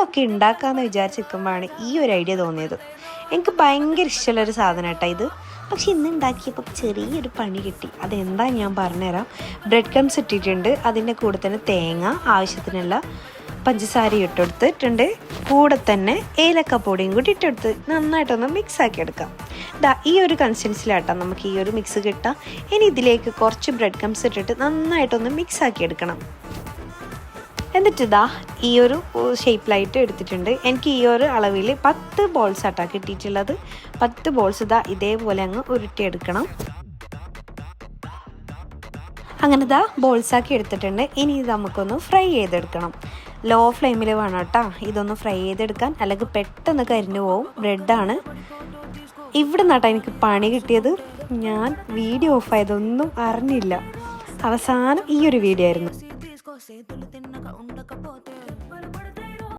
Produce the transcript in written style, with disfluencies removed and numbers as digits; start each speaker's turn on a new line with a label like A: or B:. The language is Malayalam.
A: ഇതൊക്കെ ഉണ്ടാക്കാമെന്ന് വിചാരിച്ചിരിക്കുമ്പോഴാണ് ഈ ഒരു ഐഡിയ തോന്നിയത്. എനിക്ക് ഭയങ്കര ഇഷ്ടമുള്ളൊരു സാധനം കേട്ടോ ഇത്. പക്ഷെ ഇന്ന് ഉണ്ടാക്കിയപ്പോൾ ചെറിയൊരു പണി കിട്ടി. അതെന്താ ഞാൻ പറഞ്ഞുതരാം. ബ്രെഡ് ക്രംസ് ഇട്ടിട്ടുണ്ട്, അതിൻ്റെ കൂടെ തന്നെ തേങ്ങ, ആവശ്യത്തിനുള്ള പഞ്ചസാര ഇട്ടെടുത്തിട്ടുണ്ട്, കൂടെ തന്നെ ഏലക്കപ്പൊടിയും കൂടി ഇട്ടെടുത്ത് നന്നായിട്ടൊന്ന് മിക്സ് ആക്കി എടുക്കാം. ഈ ഒരു കൺസിസ്റ്റൻസിലാട്ടോ നമുക്ക് ഈ ഒരു മിക്സ് കിട്ടാം. ഇനി ഇതിലേക്ക് കുറച്ച് ബ്രെഡ് ക്രംസ് ഇട്ടിട്ട് നന്നായിട്ടൊന്ന് മിക്സ് ആക്കി എടുക്കണം. എന്നിട്ട് ഈ ഒരു ഷേപ്പിലായിട്ട് എടുത്തിട്ടുണ്ട്. എനിക്ക് ഈ ഒരു അളവിൽ 10 ബോൾസ് ആട്ടാ കിട്ടിയിട്ടുള്ളത്. 10 ബോൾസ് ഇതേപോലെ അങ്ങ് ഉരുട്ടിയെടുക്കണം. അങ്ങനെ ബോൾസാക്കി എടുത്തിട്ടുണ്ട്. ഇനി ഇത് നമുക്കൊന്ന് ഫ്രൈ ചെയ്തെടുക്കണം. ലോ ഫ്ലെയിമിൽ വേണം കേട്ടോ ഇതൊന്ന് ഫ്രൈ ചെയ്തെടുക്കാൻ, അല്ലെങ്കിൽ പെട്ടെന്ന് കരിഞ്ഞു പോവും. ബ്രെഡാണ് ഇവിടെ നട്ടാ എനിക്ക് പണി കിട്ടിയത്. ഞാൻ വീഡിയോ ഓഫ് ആയതൊന്നും അറിഞ്ഞില്ല. അവസാനം ഈ ഒരു വീഡിയോ ആയിരുന്നു.